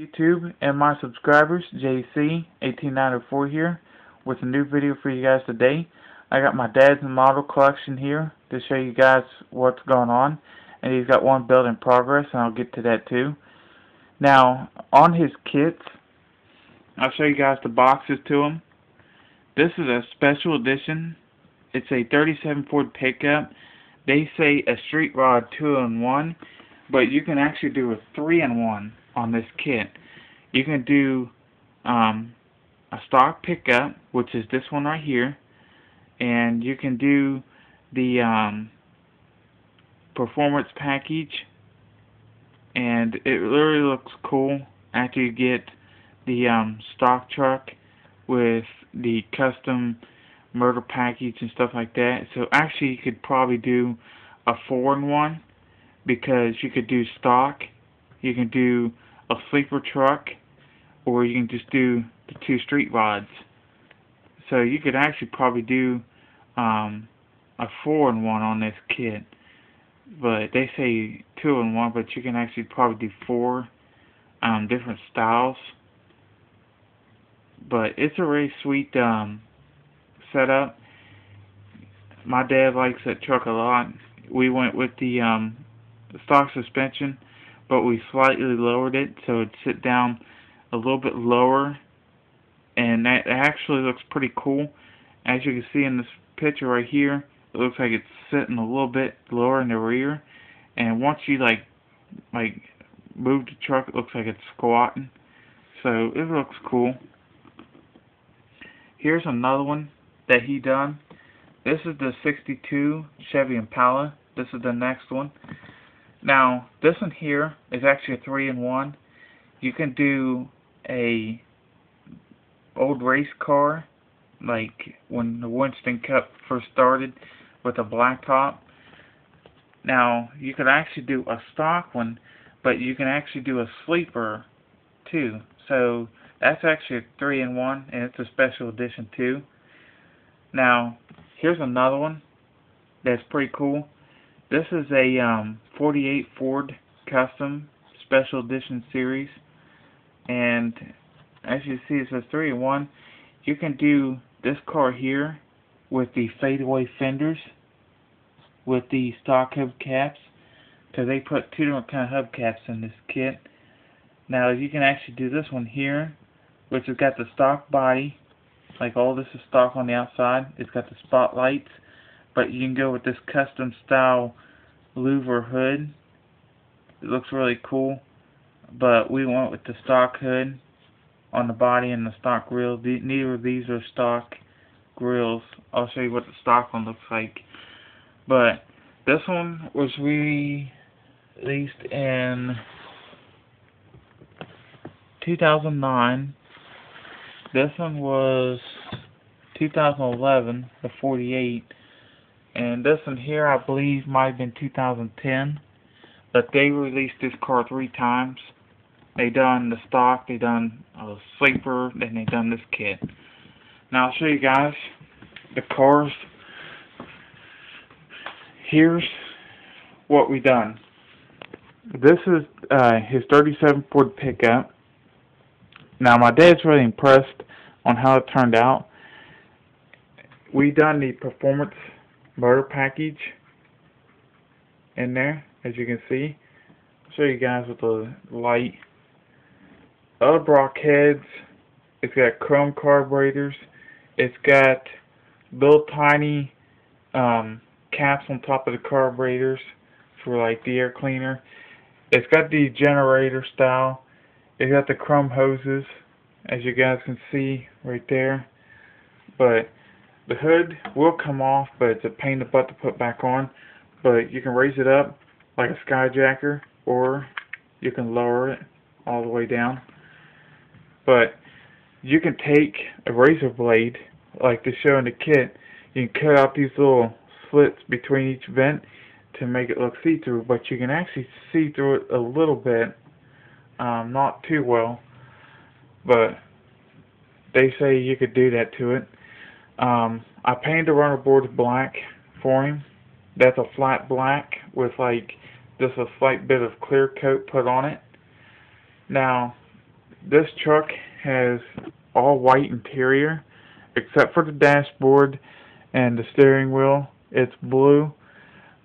YouTube and my subscribers, JC1894 here, with a new video for you guys today. I got my dad's model collection here to show you guys what's going on, and he's got one build in progress, and I'll get to that too. Now, on his kits, I'll show you guys the boxes to them. This is a special edition. It's a 37 Ford pickup. They say a street rod 2-in-1, but you can actually do a 3-in-1 on this kit. You can do a stock pickup, which is this one right here, and you can do the performance package, and it really looks cool after you get the stock truck with the custom motor package and stuff like that. So actually you could probably do a 4-in-1, because you could do stock, you can do a sleeper truck, or you can just do the 2 street rods. So you could actually probably do a 4-in-1 on this kit, but they say 2-in-1, but you can actually probably do 4 different styles. But it's a really sweet setup. My dad likes that truck a lot. We went with the stock suspension, but we slightly lowered it so it'd sit down a little bit lower, and that actually looks pretty cool. As you can see in this picture right here, it looks like it's sitting a little bit lower in the rear, and once you like move the truck, it looks like it's squatting, so it looks cool. Here's another one that he done. This is the 62 Chevy Impala. This is the next one. Now, this one here is actually a 3-in-1. You can do a old race car, like when the Winston Cup first started, with a black top. Now, you could actually do a stock one, but you can actually do a sleeper too. So that's actually a 3-in-1, and it's a special edition too. Now, here's another one that's pretty cool. This is a 48 Ford Custom Special Edition Series, and as you see, it says 3-in-1. You can do this car here with the fadeaway fenders with the stock hubcaps, because they put 2 different kind of hubcaps in this kit. Now you can actually do this one here, which has got the stock body, like all this is stock on the outside. It's got the spotlights, but you can go with this custom style louver hood. It looks really cool, but we went with the stock hood on the body and the stock grill. Neither of these are stock grills. I'll show you what the stock one looks like. But this one was released in 2009. This one was 2011, the 48, and this one here I believe might have been 2010. But they released this car 3 times. They done the stock, they done a sleeper, then they done this kit. Now I'll show you guys the cars. Here's what we done. This is his 37 Ford pickup. Now my dad's really impressed on how it turned out. We done the performance motor package in there, as you can see. I'll show you guys with the light. Brock heads. It's got chrome carburetors. It's got little tiny caps on top of the carburetors for like the air cleaner. It's got the generator style. It's got the chrome hoses, as you guys can see right there. But the hood will come off, but it's a pain in the butt to put back on. But you can raise it up like a skyjacker, or you can lower it all the way down. But you can take a razor blade, like they show in the kit. You can cut out these little slits between each vent to make it look see-through, but you can actually see through it a little bit. Not too well, but they say you could do that to it. I painted the runner boards black for him. That's a flat black with like just a slight bit of clear coat put on it. Now, this truck has all white interior except for the dashboard and the steering wheel. It's blue.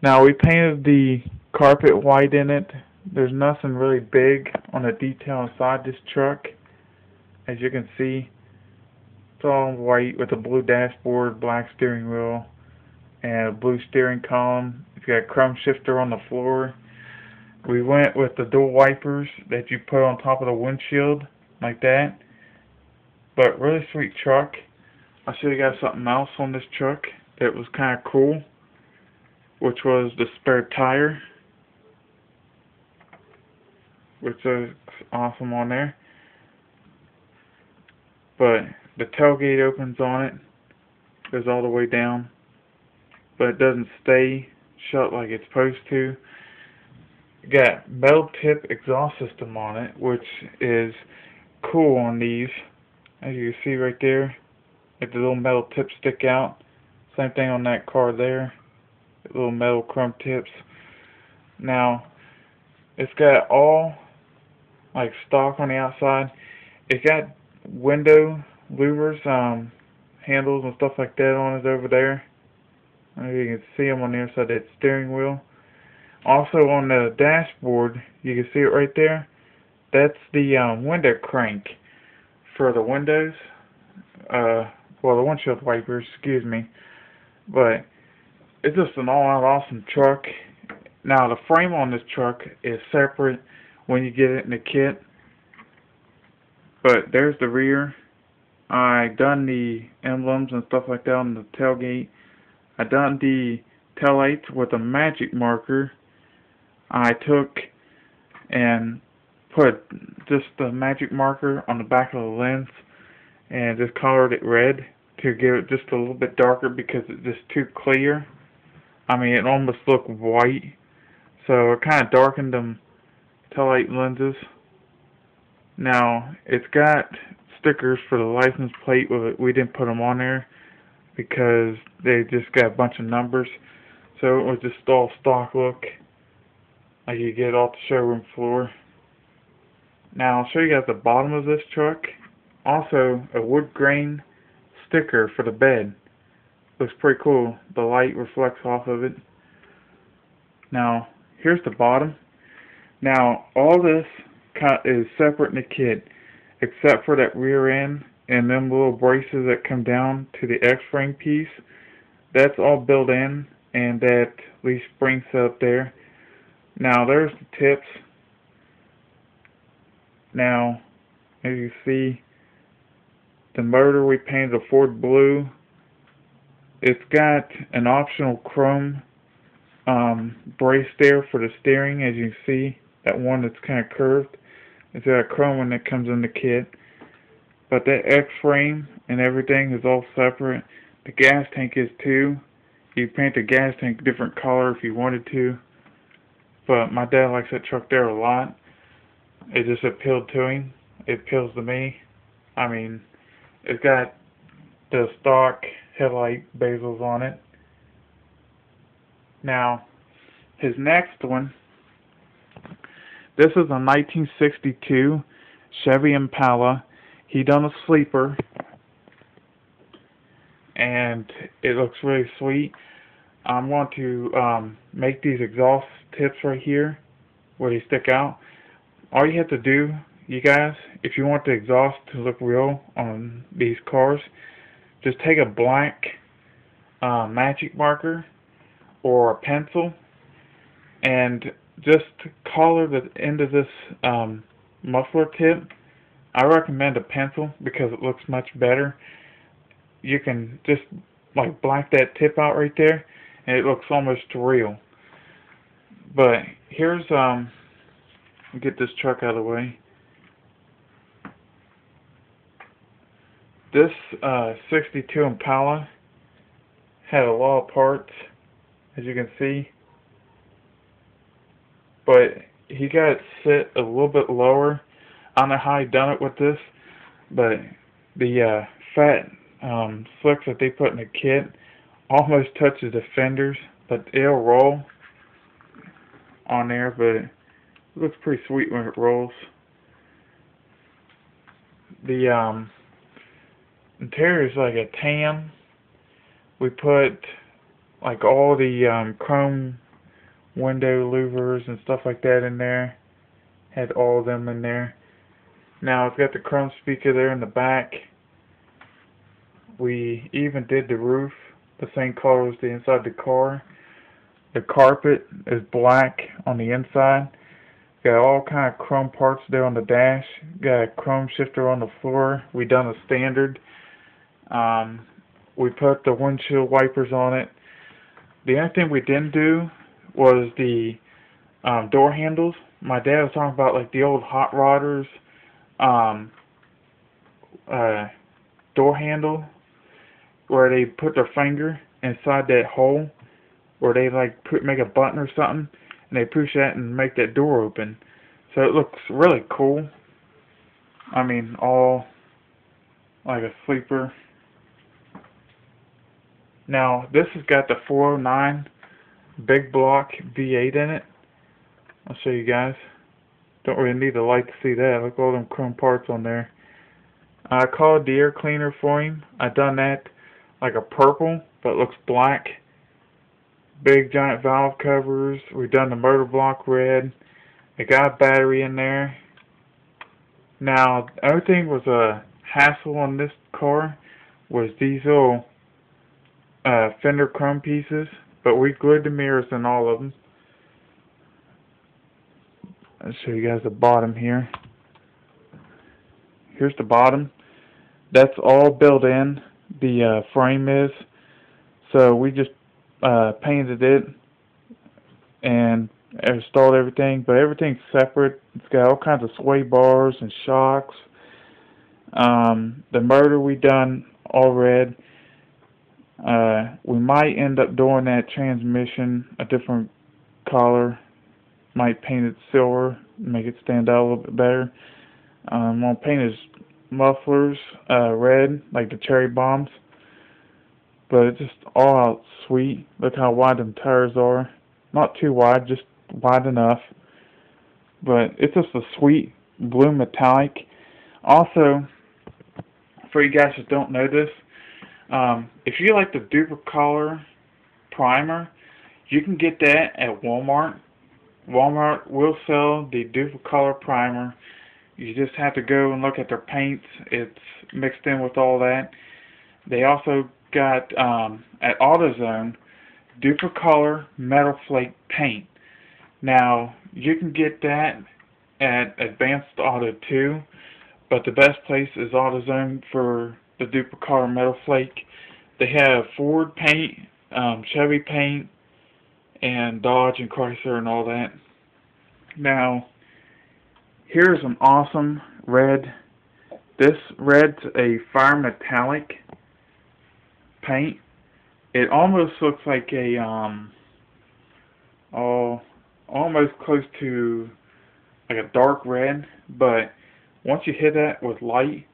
Now we painted the carpet white in it. There's nothing really big on the detail inside this truck. As you can see, it's all white with a blue dashboard, black steering wheel, and a blue steering column. It's got a chrome shifter on the floor. We went with the dual wipers that you put on top of the windshield, like that. But really sweet truck. I'll show you guys something else on this truck that was kind of cool, which was the spare tire, which is awesome on there. But the tailgate opens on it, goes all the way down, but it doesn't stay shut like it's supposed to. Got metal tip exhaust system on it, which is cool on these. As you can see right there, the little metal tips stick out. Same thing on that car there, the little metal chrome tips. Now, it's got all like stock on the outside. It's got window louvers, handles and stuff like that on it over there. You can see them on the other side of that steering wheel. Also on the dashboard, you can see it right there. That's the window crank for the windows. Well, the windshield wipers, excuse me. But it's just an all-out awesome truck. Now the frame on this truck is separate when you get it in the kit. But there's the rear. I done the emblems and stuff like that on the tailgate. I done the taillights with a magic marker. I took and put just the magic marker on the back of the lens and just colored it red to give it just a little bit darker because it's just too clear. I mean, it almost looked white, so it kind of darkened them taillight lenses. Now, it's got stickers for the license plate, but we didn't put them on there because they just got a bunch of numbers, so it was just all stock look like you get off the showroom floor. Now I'll show you guys the bottom of this truck. Also a wood grain sticker for the bed. Looks pretty cool. The light reflects off of it. Now here's the bottom. Now all this is separate in the kit except for that rear end and them little braces that come down to the X-frame piece. That's all built in, and that leaf spring set up there. Now there's the tips. Now as you see, the motor we painted a Ford blue. It's got an optional chrome brace there for the steering. As you can see, that one that's kind of curved. It's got a chrome one that comes in the kit. But that X-frame and everything is all separate. The gas tank is too. You paint the gas tank different color if you wanted to. But my dad likes that truck there a lot. It just appealed to him. It appeals to me. I mean, it's got the stock headlight bezels on it. Now, his next one, this is a 1962 Chevy Impala. He done a sleeper, and it looks really sweet. I'm going to make these exhaust tips right here where they stick out. All you have to do, you guys, if you want the exhaust to look real on these cars, just take a black magic marker or a pencil and just color the end of this muffler tip. I recommend a pencil because it looks much better. You can just like black that tip out right there and it looks almost real. But here's get this truck out of the way. This 62 Impala had a lot of parts, as you can see, but he got it set a little bit lower. I don't know how he done it with this, but the fat slicks that they put in the kit almost touches the fenders, but it'll roll on there, but it looks pretty sweet when it rolls. The interior is like a tan. We put like all the chrome window louvers and stuff like that in there. Had all of them in there. Now it's got the chrome speaker there in the back. We even did the roof the same color as the inside of the car. The carpet is black on the inside. Got all kind of chrome parts there on the dash. Got a chrome shifter on the floor. We done a standard. We put the windshield wipers on it. The only thing we didn't do was the door handles. My dad was talking about like the old hot rodders door handle where they put their finger inside that hole where they like make a button or something and they push that and make that door open. So it looks really cool. I mean, all like a sleeper. Now this has got the 409 big block V8 in it. I'll show you guys. Don't really need the light to see that. Look at all them chrome parts on there. I called the air cleaner for him. I done that like a purple, but it looks black. Big giant valve covers. We done the motor block red. It got a battery in there. Now everything was a hassle on this car was these little fender chrome pieces, but we glued the mirrors in all of them. I'll show you guys the bottom here. Here's the bottom. That's all built in. The frame is. So we just painted it and installed everything, but everything's separate. It's got all kinds of sway bars and shocks. The motor we done all red. We might end up doing that transmission a different color. Might paint it silver, make it stand out a little bit better. I'm going to paint his mufflers red, like the cherry bombs. But it's just all out sweet. Look how wide them tires are. Not too wide, just wide enough. But it's just a sweet blue metallic. Also, for you guys that don't know this, if you like the Duplicolor primer, you can get that at Walmart. Walmart will sell the Duplicolor primer. You just have to go and look at their paints. It's mixed in with all that. They also got at AutoZone Duplicolor Metal Flake paint. Now you can get that at Advanced Auto too, but the best place is AutoZone for the Duplicolor Metal Flake. They have Ford paint, Chevy paint, and Dodge and Chrysler and all that. Now, here's an awesome red. This red's a fire metallic paint. It almost looks like a almost close to like a dark red, but once you hit that with light,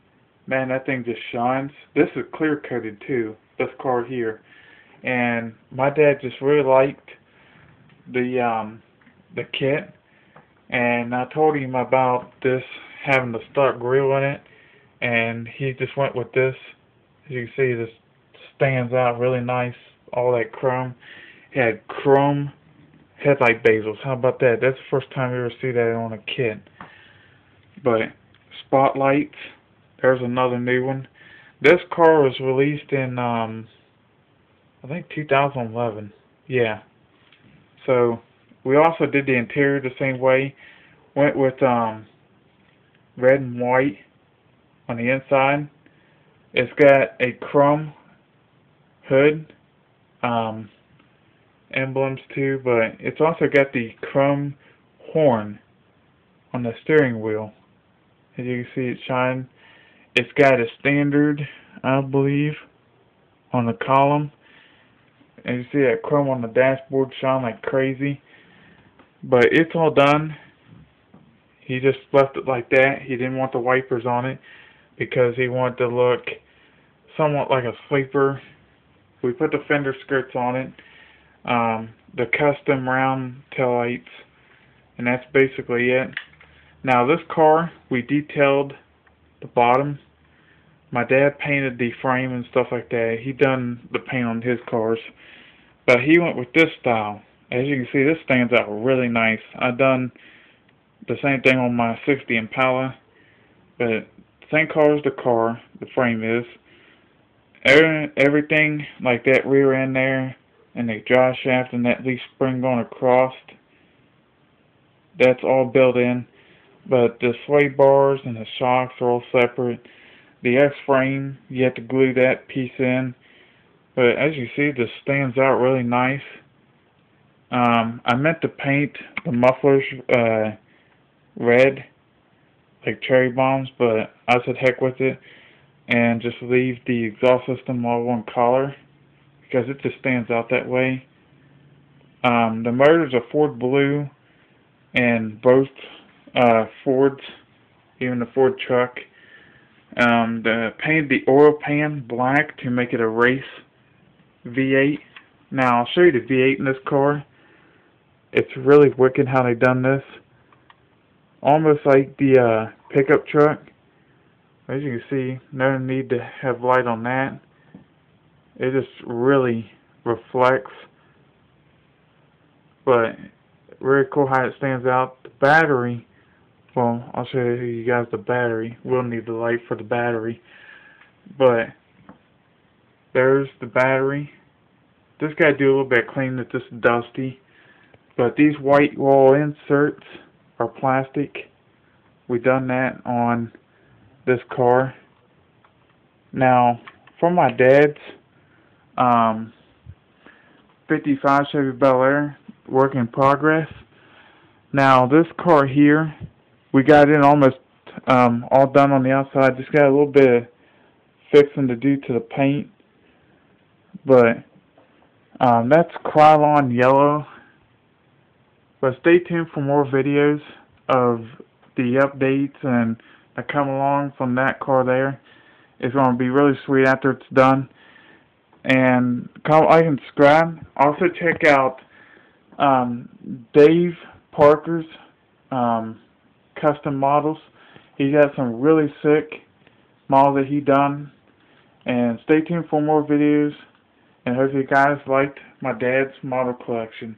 man, that thing just shines. This is clear coated too, this car here. And my dad just really liked the kit, and I told him about this having the stock grill in it, and he just went with this. As you can see, this stands out really nice, all that chrome. It had chrome headlight bezels. How about that? That's the first time you ever see that on a kit. But spotlights, there's another new one. This car was released in I think 2011. Yeah. So we also did the interior the same way. Went with red and white on the inside. It's got a chrome hood, emblems too, but it's also got the chrome horn on the steering wheel. As you can see, it shine. It's got a standard, I believe, on the column. And you see that chrome on the dashboard shine like crazy. But it's all done. He just left it like that. He didn't want the wipers on it because he wanted to look somewhat like a sleeper. We put the fender skirts on it, the custom round taillights, and that's basically it. Now this car we detailed the bottom. My dad painted the frame and stuff like that. He done the paint on his cars. But he went with this style. As you can see, this stands out really nice. I done the same thing on my 60 Impala. But same color as the car, the frame is. Everything like that rear end there, and the exhaust shaft and that leaf spring going across, that's all built in. But the sway bars and the shocks are all separate. The X-frame, you have to glue that piece in. But as you see, this stands out really nice. I meant to paint the mufflers red, like cherry bombs, but I said heck with it and just leave the exhaust system all one color because it just stands out that way. The motor's a Ford Blue, and both Fords, even the Ford truck, painted the oil pan black to make it a race V8. Now I'll show you the V8 in this car. It's really wicked how they done this. Almost like the pickup truck. As you can see, no need to have light on that. It just really reflects. But very cool how it stands out. The battery, well, I'll show you guys the battery. We'll need the light for the battery. But there's the battery. This guy do a little bit of cleaning. It's just dusty. But these white wall inserts are plastic. We done that on this car. Now, for my dad's 55 Chevy Bel Air, work in progress. Now, this car here, we got it almost all done on the outside. Just got a little bit of fixing to do to the paint. But that's Krylon yellow. But stay tuned for more videos of the updates and that come along from that car there. It's going to be really sweet after it's done. And comment, like, and subscribe. Also check out Dave Parker's custom models. He got some really sick models that he done. And stay tuned for more videos. And hope you guys liked my dad's model collection.